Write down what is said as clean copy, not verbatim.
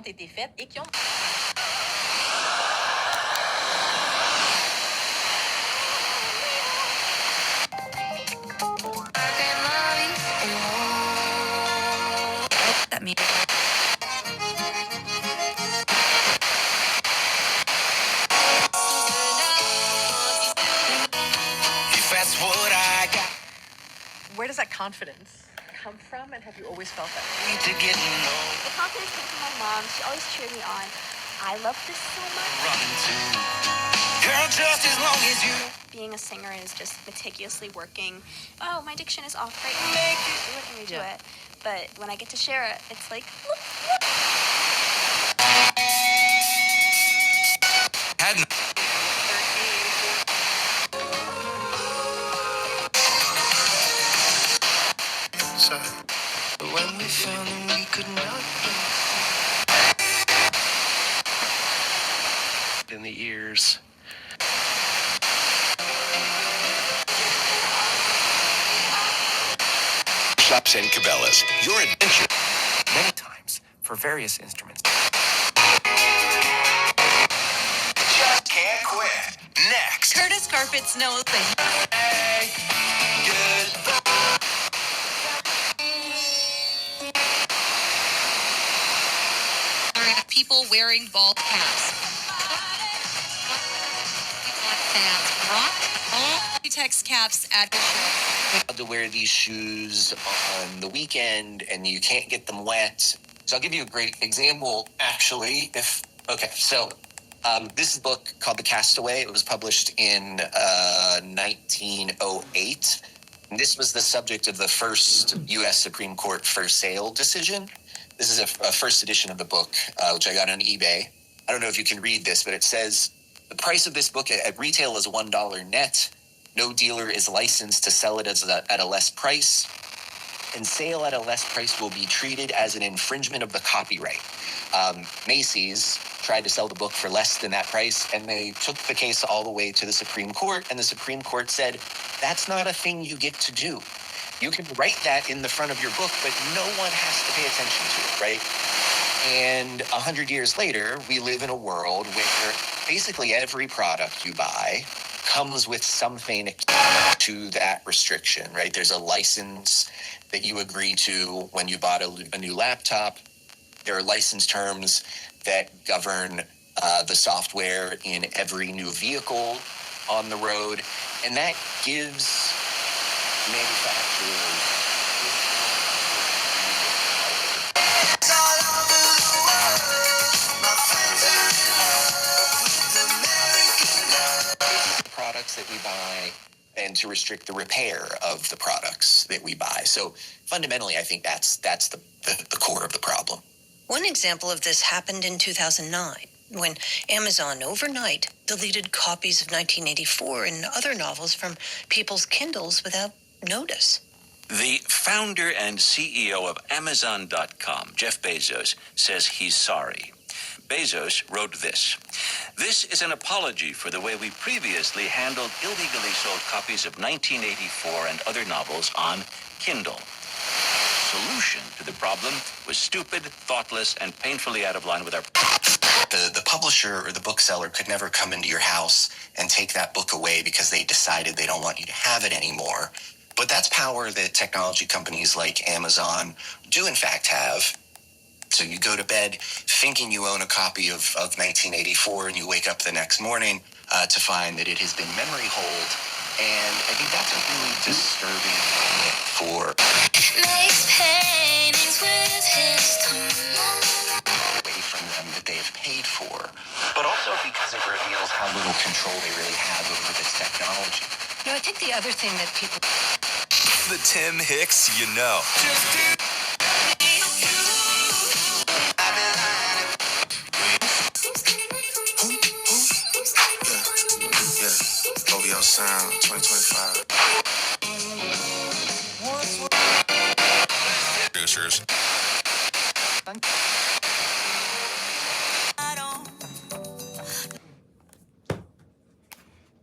ont été faites et qui ont... That means... That's what I got. Where does that confidence come from, and have you always felt that? To get The confidence came from my mom. She always cheered me on. I love this so much. running to. Girl, just as long as you Being a singer is just meticulously working. Oh, my diction is off right now. Do it and redo Yeah. it. But when I get to share it, it's like, hadn't. So, when we found that we could not in the ears. Shops and Cabela's, your adventure. Many times for various instruments. Just can't quit. Next. Curtis Carpets knows things. People wearing bald caps. Text caps at to wear these shoes on the weekend and you can't get them wet. So I'll give you a great example, actually. This is a book called The Castaway. It was published in 1908. And this was the subject of the first U.S. Supreme Court for sale decision. This is a first edition of the book, which I got on eBay. I don't know if you can read this, but it says, the price of this book at retail is $1 net. No dealer is licensed to sell it at a less price. And sale at a less price will be treated as an infringement of the copyright. Macy's tried to sell the book for less than that price, and they took the case all the way to the Supreme Court, and the Supreme Court said, that's not a thing you get to do. You can write that in the front of your book, but no one has to pay attention to it, right? And 100 years later, we live in a world where basically every product you buy comes with something to that restriction, right? There's a license that you agree to when you bought a new laptop. There are license terms that govern the software in every new vehicle on the road, and that gives manufacturers products that we buy and to restrict the repair of the products that we buy. So fundamentally, I think that's the core of the problem. One example of this happened in 2009, when Amazon overnight deleted copies of 1984 and other novels from people's Kindles without notice. The founder and CEO of Amazon.com, Jeff Bezos, says he's sorry. Bezos wrote this. This is an apology for the way we previously handled illegally sold copies of 1984 and other novels on Kindle. Solution to the problem was stupid, thoughtless, and painfully out of line with our... The publisher or the bookseller could never come into your house and take that book away because they decided they don't want you to have it anymore. But that's power that technology companies like Amazon do in fact have. So you go to bed thinking you own a copy of 1984 and you wake up the next morning to find that it has been memory holed. And I think that's a really disturbing thing for Makes paintings with his tongue. Away from them that they have paid for, but also because it reveals how little control they really have over this technology. I think the other thing that people... The Tim Hicks you know. OVO Sound 2025. Producers.